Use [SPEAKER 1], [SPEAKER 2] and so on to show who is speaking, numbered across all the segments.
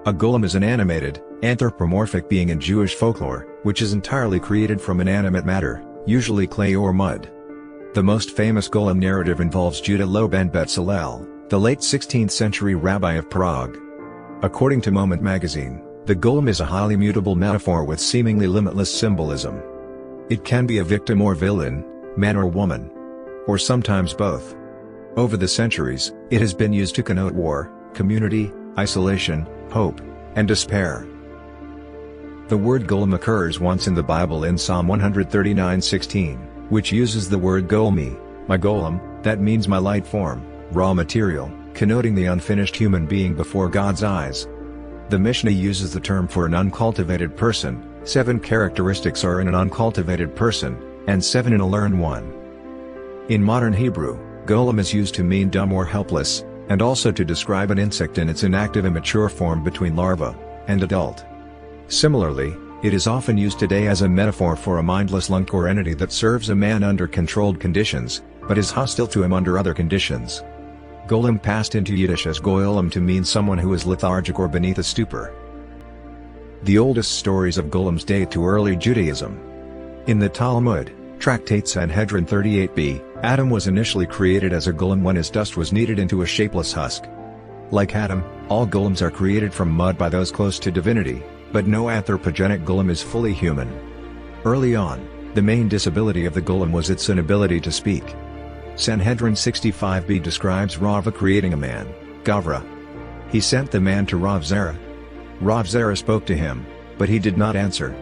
[SPEAKER 1] A golem is an animated, anthropomorphic being in Jewish folklore, which is entirely created from inanimate matter, usually clay or mud. The most famous golem narrative involves Judah Loew ben Bezalel, the late 16th century rabbi of Prague. According to Moment magazine, the golem is a highly mutable metaphor with seemingly limitless symbolism. It can be a victim or villain, man or woman, or sometimes both. Over the centuries, it has been used to connote war, community, isolation, hope, and despair. The word golem occurs once in the Bible in Psalm 139:16, which uses the word golmi, my golem, that means my light form, raw material, connoting the unfinished human being before God's eyes. The Mishnah uses the term for an uncultivated person. 7 characteristics are in an uncultivated person, and 7 in a learned one. In modern Hebrew, golem is used to mean dumb or helpless, and also to describe an insect in its inactive immature form between larva and adult. Similarly, it is often used today as a metaphor for a mindless lunk or entity that serves a man under controlled conditions, but is hostile to him under other conditions. Golem passed into Yiddish as golem to mean someone who is lethargic or beneath a stupor. The oldest stories of golems date to early Judaism. In the Talmud, Tractate Sanhedrin 38b, Adam was initially created as a golem when his dust was kneaded into a shapeless husk. Like Adam, all golems are created from mud by those close to divinity, but no anthropogenic golem is fully human. Early on, the main disability of the golem was its inability to speak. Sanhedrin 65b describes Rava creating a man, Gavra. He sent the man to Rav Zera. Rav Zera spoke to him, but he did not answer.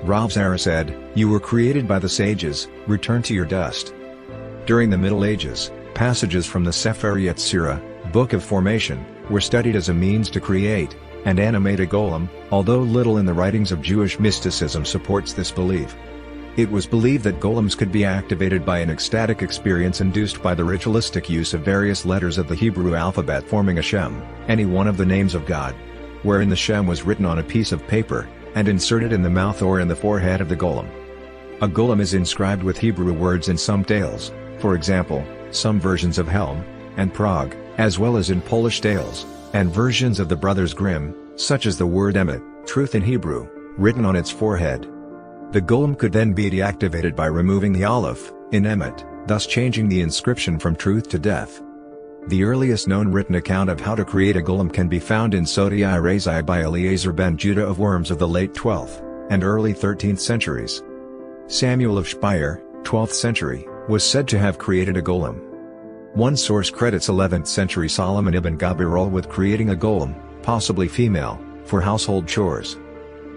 [SPEAKER 1] Rav Zera said, "You were created by the sages, return to your dust." During the Middle Ages, passages from the Sefer Yetzirah, Book of Formation, were studied as a means to create and animate a golem, although little in the writings of Jewish mysticism supports this belief. It was believed that golems could be activated by an ecstatic experience induced by the ritualistic use of various letters of the Hebrew alphabet forming a Shem, any one of the names of God, wherein the Shem was written on a piece of paper, and inserted in the mouth or in the forehead of the golem. A golem is inscribed with Hebrew words in some tales, for example, some versions of Helm and Prague, as well as in Polish tales, and versions of the Brothers Grimm, such as the word emet, truth in Hebrew, written on its forehead. The golem could then be deactivated by removing the aleph, in emet, thus changing the inscription from truth to death. The earliest known written account of how to create a golem can be found in Sodi Rezai by Eliezer ben Judah of Worms of the late 12th and early 13th centuries. Samuel of Speyer, 12th century, was said to have created a golem. One source credits 11th century Solomon ibn Gabirol with creating a golem, possibly female, for household chores.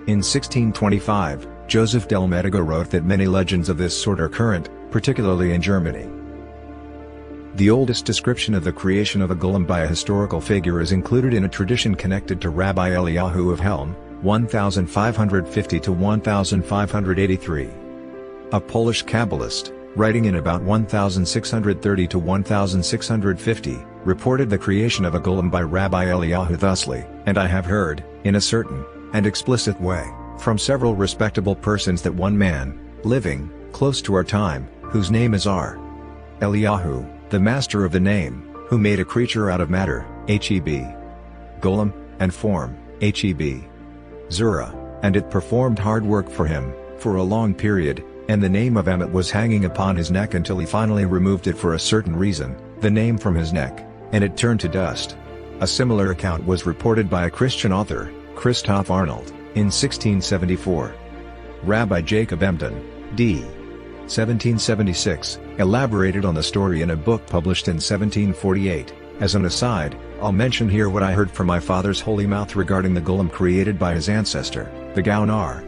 [SPEAKER 1] In 1625, Joseph del Medigo wrote that many legends of this sort are current, particularly in Germany. The oldest description of the creation of a golem by a historical figure is included in a tradition connected to Rabbi Eliyahu of Helm, 1550 to 1583. A Polish Kabbalist, writing in about 1630 to 1650, reported the creation of a golem by Rabbi Eliyahu thusly, and I have heard, in a certain and explicit way, from several respectable persons that one man, living, close to our time, whose name is R. Eliyahu, the master of the name, who made a creature out of matter, heb. Golem, and form, heb. Zura, and it performed hard work for him, for a long period, and the name of Emmet was hanging upon his neck until he finally removed it for a certain reason, the name from his neck, and it turned to dust. A similar account was reported by a Christian author, Christoph Arnold, in 1674. Rabbi Jacob Emden, d. 1776, elaborated on the story in a book published in 1748. As an aside, I'll mention here what I heard from my father's holy mouth regarding the golem created by his ancestor, the Gaon R.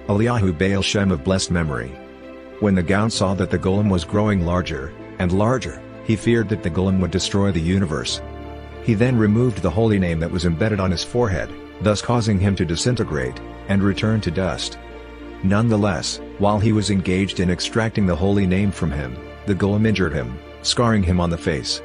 [SPEAKER 1] Eliyahu Baal Shem of blessed memory. When the Gaon saw that the golem was growing larger and larger, he feared that the golem would destroy the universe. He then removed the holy name that was embedded on his forehead, thus causing him to disintegrate and return to dust. Nonetheless, while he was engaged in extracting the holy name from him, the golem injured him, scarring him on the face.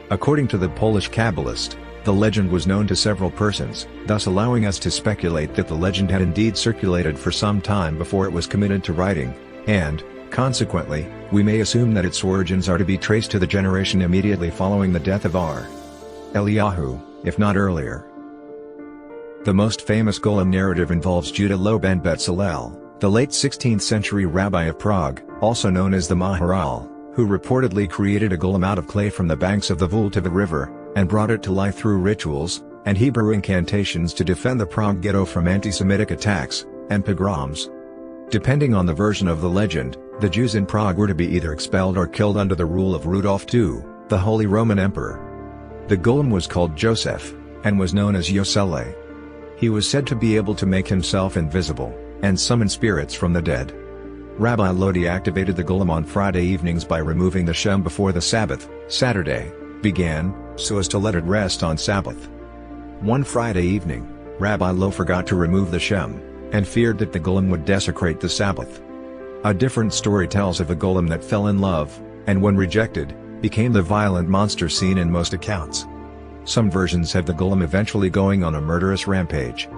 [SPEAKER 1] According to the Polish Kabbalist, the legend was known to several persons, thus allowing us to speculate that the legend had indeed circulated for some time before it was committed to writing, and, consequently, we may assume that its origins are to be traced to the generation immediately following the death of R. Eliyahu, if not earlier. The most famous golem narrative involves Judah Loew ben Bezalel, the late 16th century rabbi of Prague, also known as the Maharal, who reportedly created a golem out of clay from the banks of the Vltava river, and brought it to life through rituals and Hebrew incantations to defend the Prague ghetto from anti-Semitic attacks and pogroms. Depending on the version of the legend, the Jews in Prague were to be either expelled or killed under the rule of Rudolf II, the Holy Roman Emperor. The golem was called Joseph, and was known as Yosele. He was said to be able to make himself invisible, and summon spirits from the dead. Rabbi Loew deactivated the golem on Friday evenings by removing the shem before the Sabbath, Saturday, began, so as to let it rest on Sabbath. One Friday evening, Rabbi Loew forgot to remove the shem, and feared that the golem would desecrate the Sabbath. A different story tells of a golem that fell in love, and when rejected, became the violent monster seen in most accounts. Some versions have the golem eventually going on a murderous rampage.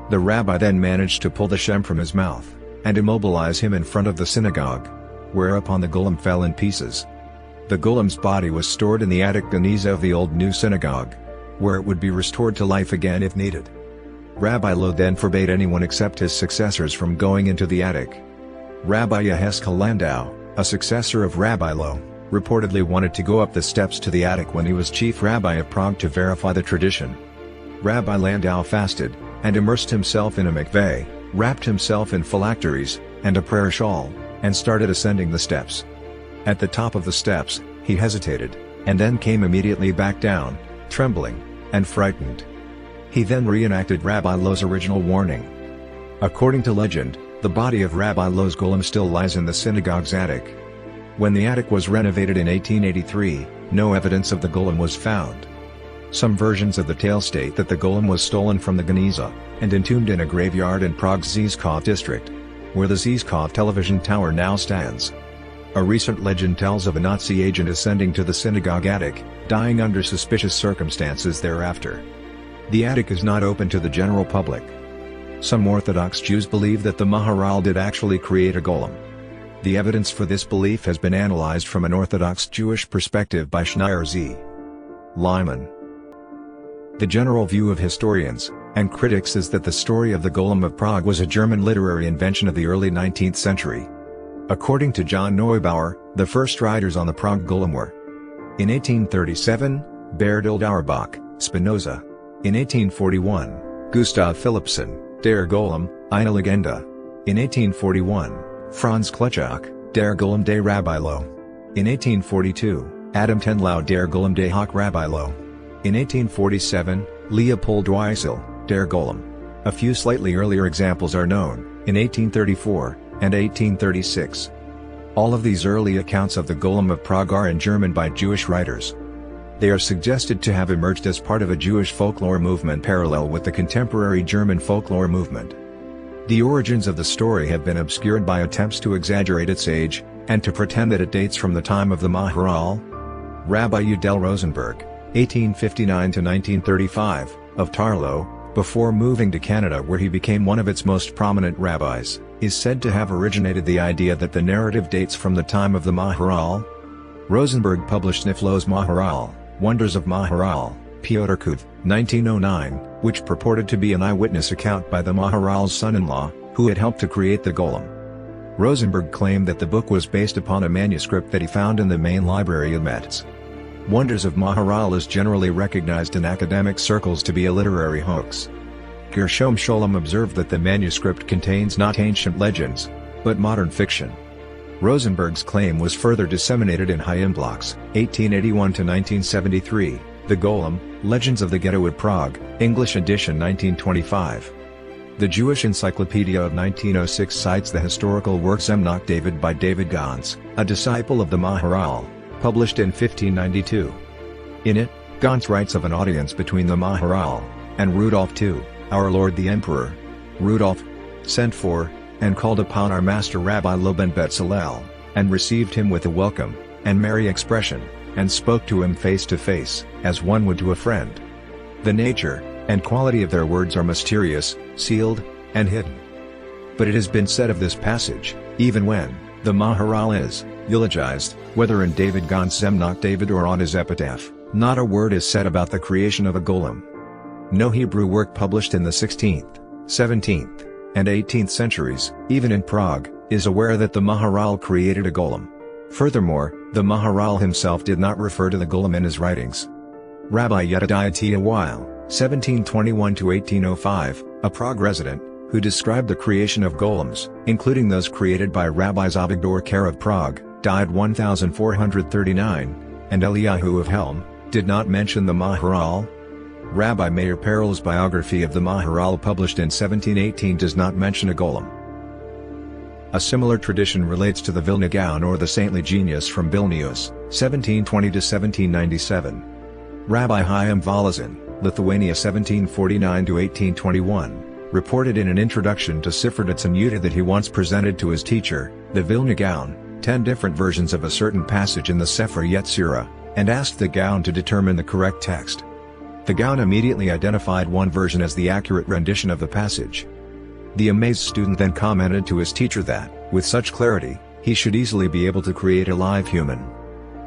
[SPEAKER 1] The rabbi then managed to pull the shem from his mouth, and immobilize him in front of the synagogue, whereupon the golem fell in pieces. The golem's body was stored in the attic geniza of the old new synagogue, where it would be restored to life again if needed. Rabbi Loew then forbade anyone except his successors from going into the attic. Rabbi Yeheskel Landau, a successor of Rabbi Loew, reportedly wanted to go up the steps to the attic when he was chief rabbi of Prague to verify the tradition. Rabbi Landau fasted, and immersed himself in a mikveh, wrapped himself in phylacteries, and a prayer shawl, and started ascending the steps. At the top of the steps, he hesitated, and then came immediately back down, trembling, and frightened. He then reenacted Rabbi Loew's original warning. According to legend, the body of Rabbi Loew's golem still lies in the synagogue's attic. When the attic was renovated in 1883, no evidence of the golem was found. Some versions of the tale state that the golem was stolen from the geniza, and entombed in a graveyard in Prague's Žižkov district, where the Žižkov television tower now stands. A recent legend tells of a Nazi agent ascending to the synagogue attic, dying under suspicious circumstances thereafter. The attic is not open to the general public. Some Orthodox Jews believe that the Maharal did actually create a golem. The evidence for this belief has been analyzed from an Orthodox Jewish perspective by Schneier Z. Lyman. The general view of historians and critics is that the story of the Golem of Prague was a German literary invention of the early 19th century. According to John Neubauer, the first writers on the Prague Golem were: in 1837, Bertil Auerbach, Spinoza. In 1841, Gustav Philipson, Der Golem, eine Legende. In 1841, Franz Kluchak, Der Golem des Rabbi Loew. In 1842, Adam Tenlau, Der Golem des Hoch Rabbi Loew. In 1847, Leopold Weissel, Der Golem. A few slightly earlier examples are known, in 1834, and 1836. All of these early accounts of the Golem of Prague are in German by Jewish writers. They are suggested to have emerged as part of a Jewish folklore movement parallel with the contemporary German folklore movement. The origins of the story have been obscured by attempts to exaggerate its age, and to pretend that it dates from the time of the Maharal. Rabbi Udell Rosenberg, 1859–1935, of Tarlow, before moving to Canada where he became one of its most prominent rabbis, is said to have originated the idea that the narrative dates from the time of the Maharal. Rosenberg published Niflo's Maharal, Wonders of Maharal, Piotr Kut, 1909, which purported to be an eyewitness account by the Maharal's son-in-law, who had helped to create the golem. Rosenberg claimed that the book was based upon a manuscript that he found in the main library of Metz. Wonders of Maharal is generally recognized in academic circles to be a literary hoax. Gershom Scholem observed that the manuscript contains not ancient legends, but modern fiction. Rosenberg's claim was further disseminated in Hayim Blocks, 1881–1973, The Golem, Legends of the Ghetto at Prague, English edition 1925. The Jewish Encyclopedia of 1906 cites the historical work Zemnach David by David Gans, a disciple of the Maharal, published in 1592. In it, Gans writes of an audience between the Maharal and Rudolf II, our Lord the Emperor. Rudolf sent for and called upon our master Rabbi Loew ben Bezalel, and received him with a welcome and merry expression, and spoke to him face to face, as one would to a friend. The nature and quality of their words are mysterious, sealed, and hidden. But it has been said of this passage, even when the Maharal is eulogized, whether in David Gans' Zemnach David or on his epitaph, not a word is said about the creation of a golem. No Hebrew work published in the 16th, 17th, and 18th centuries, even in Prague, is aware that the Maharal created a golem. Furthermore, the Maharal himself did not refer to the golem in his writings. Rabbi Judah Loew, 1721–1805, a Prague resident, who described the creation of golems, including those created by Rabbis Avigdor Kerr of Prague, died 1439, and Eliyahu of Helm, did not mention the Maharal. Rabbi Meir Perel's biography of the Maharal published in 1718 does not mention a golem. A similar tradition relates to the Vilna Gaon or the saintly genius from Vilnius, 1720–1797. Rabbi Chaim Volozhin, Lithuania 1749–1821, reported in an introduction to Sifroditz and Yuta that he once presented to his teacher, the Vilna Gaon, 10 different versions of a certain passage in the Sefer Yetzirah, and asked the Gaon to determine the correct text. The Gaon immediately identified one version as the accurate rendition of the passage. The amazed student then commented to his teacher that, with such clarity, he should easily be able to create a live human.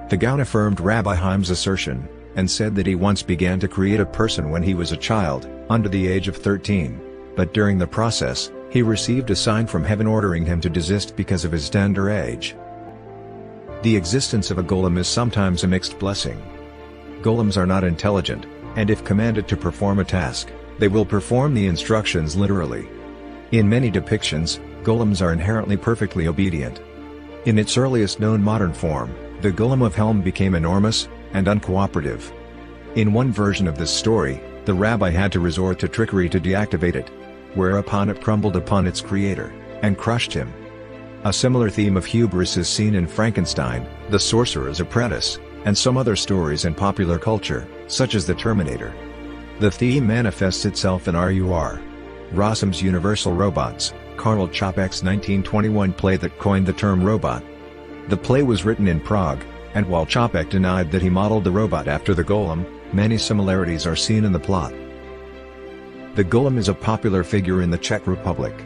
[SPEAKER 1] The Gaon affirmed Rabbi Chaim's assertion, and said that he once began to create a person when he was a child, under the age of 13, but during the process, he received a sign from heaven ordering him to desist because of his tender age. The existence of a golem is sometimes a mixed blessing. Golems are not intelligent, and if commanded to perform a task, they will perform the instructions literally. In many depictions, golems are inherently perfectly obedient. In its earliest known modern form, the golem of Helm became enormous and uncooperative. In one version of this story, the rabbi had to resort to trickery to deactivate it, whereupon it crumbled upon its creator and crushed him. A similar theme of hubris is seen in Frankenstein, The Sorcerer's Apprentice, and some other stories in popular culture, such as The Terminator. The theme manifests itself in R.U.R. Rossum's Universal Robots, Karl Čapek's 1921 play that coined the term robot. The play was written in Prague, and while Čapek denied that he modeled the robot after the golem, many similarities are seen in the plot. The golem is a popular figure in the Czech Republic.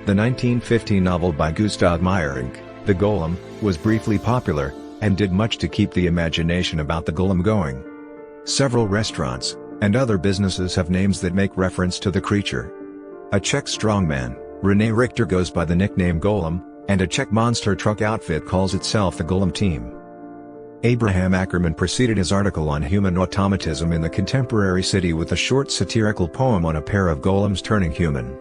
[SPEAKER 1] The 1915 novel by Gustav Meyrink, The Golem, was briefly popular, and did much to keep the imagination about the golem going. Several restaurants, and other businesses have names that make reference to the creature. A Czech strongman, René Richter, goes by the nickname Golem, and a Czech monster truck outfit calls itself the Golem Team. Abraham Ackerman preceded his article on human automatism in the Contemporary City with a short satirical poem on a pair of golems turning human.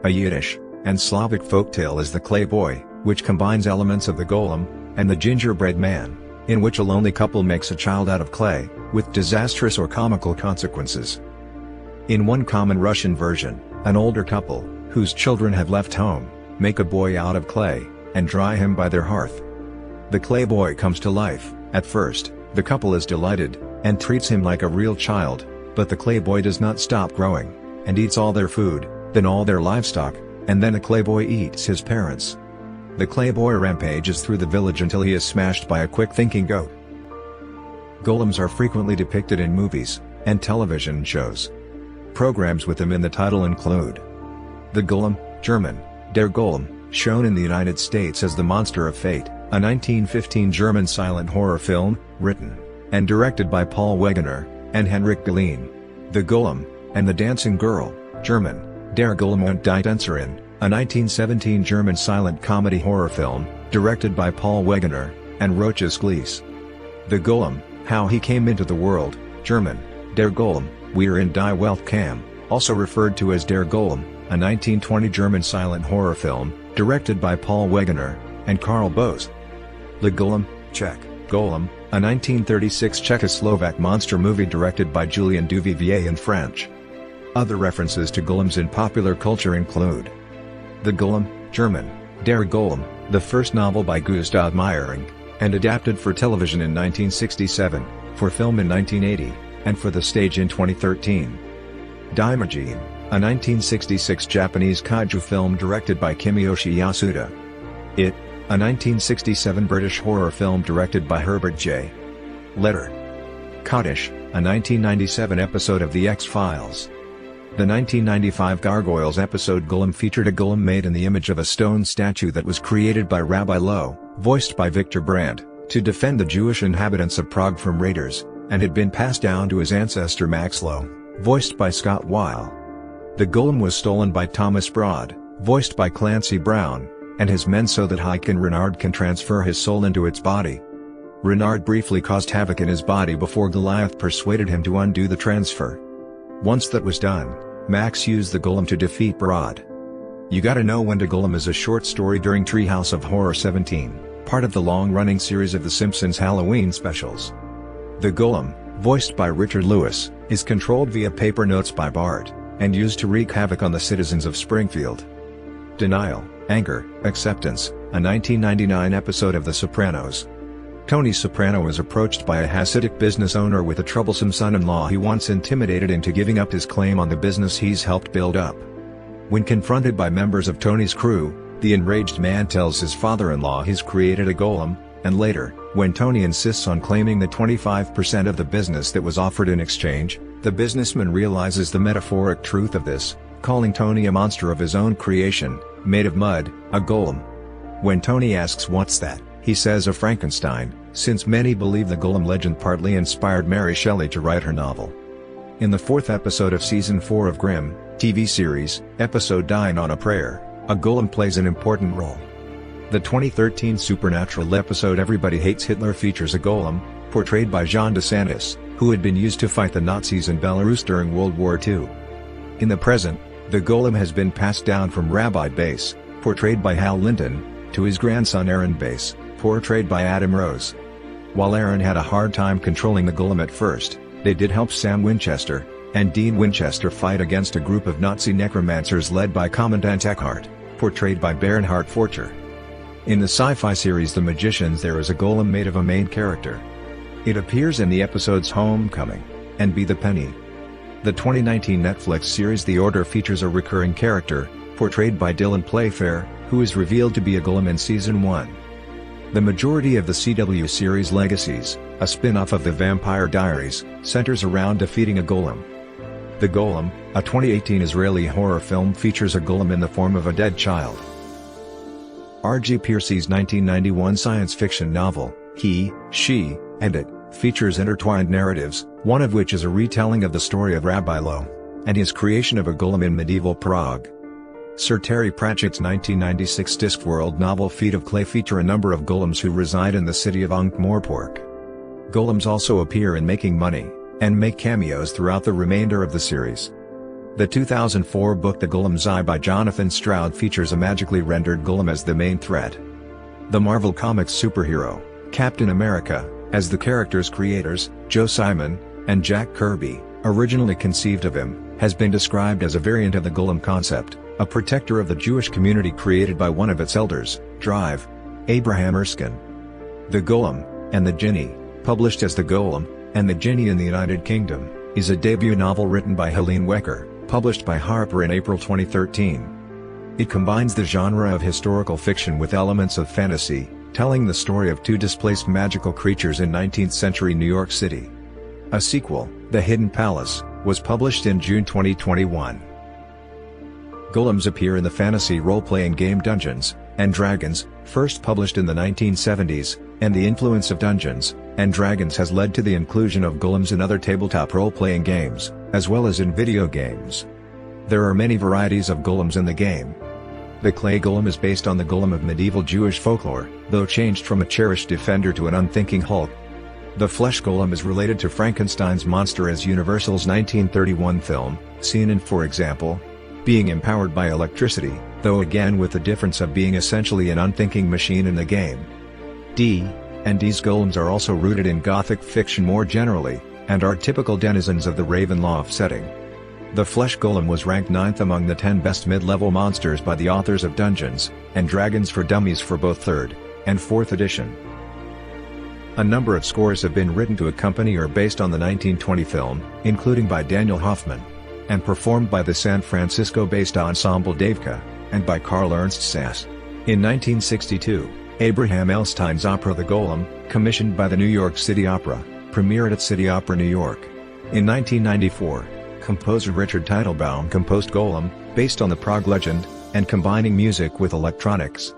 [SPEAKER 1] A Yiddish and Slavic folktale is The Clay Boy, which combines elements of the golem and the gingerbread man, in which a lonely couple makes a child out of clay, with disastrous or comical consequences. In one common Russian version, an older couple, whose children have left home, make a boy out of clay, and dry him by their hearth. The clay boy comes to life. At first, the couple is delighted, and treats him like a real child, but the clay boy does not stop growing, and eats all their food, then all their livestock, and then the clay boy eats his parents. The clay boy rampages through the village until he is smashed by a quick-thinking goat. Golems are frequently depicted in movies and television shows. Programs with them in the title include The Golem, German, Der Golem, shown in the United States as The Monster of Fate, a 1915 German silent horror film, written and directed by Paul Wegener and Henrik Galeen. The Golem and the Dancing Girl, German, Der Golem und die Tänzerin, a 1917 German silent comedy horror film, directed by Paul Wegener and Roches Glees. The Golem, How He Came into the World, German, Der Golem, Wir in die Welt kam, also referred to as Der Golem, a 1920 German silent horror film, directed by Paul Wegener and Karl Bose. Le Golem, Czech, Golem, a 1936 Czechoslovak monster movie directed by Julien Duvivier in French. Other references to golems in popular culture include The Golem, German, Der Golem, the first novel by Gustav Meyrink, and adapted for television in 1967, for film in 1980, and for the stage in 2013. Daimajin, a 1966 Japanese kaiju film directed by Kimiyoshi Yasuda. It, a 1967 British horror film directed by Herbert J. Leder. Kaddish, a 1997 episode of The X-Files. The 1995 Gargoyles episode Golem featured a golem made in the image of a stone statue that was created by Rabbi Loew, voiced by Victor Brandt, to defend the Jewish inhabitants of Prague from raiders, and had been passed down to his ancestor Max Loew. voiced by Scott Weil. The golem was stolen by Thomas Broad, voiced by Clancy Brown, and his men so that Hyken Renard can transfer his soul into its body. Renard briefly caused havoc in his body before Goliath persuaded him to undo the transfer. Once that was done, Max used the golem to defeat Broad. You Gotta Know When to Golem is a short story during Treehouse of Horror 17, part of the long-running series of The Simpsons Halloween specials. The golem, voiced by Richard Lewis, is controlled via paper notes by Bart, and used to wreak havoc on the citizens of Springfield. Denial, Anger, Acceptance, a 1999 episode of The Sopranos. Tony Soprano was approached by a Hasidic business owner with a troublesome son-in-law he once intimidated into giving up his claim on the business he's helped build up. When confronted by members of Tony's crew, the enraged man tells his father-in-law he's created a golem, and later, when Tony insists on claiming the 25% of the business that was offered in exchange, the businessman realizes the metaphoric truth of this, calling Tony a monster of his own creation, made of mud, a golem. When Tony asks what's that, he says a Frankenstein, since many believe the golem legend partly inspired Mary Shelley to write her novel. In the 4th episode of Season 4 of Grimm TV series, episode Dying on a Prayer, a golem plays an important role. The 2013 supernatural episode Everybody Hates Hitler features a golem, portrayed by Jean DeSantis, who had been used to fight the Nazis in Belarus during World War II. In the present, the golem has been passed down from Rabbi Bass, portrayed by Hal Linton, to his grandson Aaron Bass, portrayed by Adam Rose. While Aaron had a hard time controlling the golem at first, they did help Sam Winchester and Dean Winchester fight against a group of Nazi necromancers led by Commandant Eckhart, portrayed by Bernhard Forcher. In the sci-fi series The Magicians there is a golem made of a main character. It appears in the episodes Homecoming and Be the Penny. The 2019 Netflix series The Order features a recurring character, portrayed by Dylan Playfair, who is revealed to be a golem in Season 1. The majority of the CW series Legacies, a spin-off of The Vampire Diaries, centers around defeating a golem. The Golem, a 2018 Israeli horror film, features a golem in the form of a dead child. R.G. Piercy's 1991 science fiction novel, He, She, and It, features intertwined narratives, one of which is a retelling of the story of Rabbi Loew, and his creation of a golem in medieval Prague. Sir Terry Pratchett's 1996 Discworld novel Feet of Clay feature a number of golems who reside in the city of Ankh-Morpork. Golems also appear in Making Money, and make cameos throughout the remainder of the series. The 2004 book The Golem's Eye by Jonathan Stroud features a magically rendered golem as the main threat. The Marvel Comics superhero, Captain America, as the character's creators, Joe Simon and Jack Kirby, originally conceived of him, has been described as a variant of the golem concept, a protector of the Jewish community created by one of its elders, Drive, Abraham Erskine. The Golem, and the Jinni, published as The Golem, and the Jinni in the United Kingdom, is a debut novel written by Helene Wecker, published by Harper in April 2013. It combines the genre of historical fiction with elements of fantasy, telling the story of two displaced magical creatures in 19th-century New York City. A sequel, The Hidden Palace, was published in June 2021. Golems appear in the fantasy role-playing game Dungeons and Dragons, first published in the 1970s, and the influence of Dungeons and Dragons has led to the inclusion of golems in other tabletop role-playing games, as well as in video games. There are many varieties of golems in the game. The clay golem is based on the golem of medieval Jewish folklore, though changed from a cherished defender to an unthinking Hulk. The flesh golem is related to Frankenstein's monster as Universal's 1931 film, seen in, for example, being empowered by electricity, though again with the difference of being essentially an unthinking machine in the game. D&D's golems are also rooted in Gothic fiction more generally, and are typical denizens of the Ravenloft setting. The flesh golem was ranked 9th among the 10 best mid-level monsters by the authors of Dungeons and Dragons for Dummies for both 3rd and 4th edition. A number of scores have been written to accompany or based on the 1920 film, including by Daniel Hoffman, and performed by the San Francisco-based ensemble Davka, and by Carl Ernst Sass. In 1962, Abraham Elstein's opera The Golem, commissioned by the New York City Opera, premiered at City Opera New York. In 1994, composer Richard Teitelbaum composed Golem, based on the Prague legend, and combining music with electronics.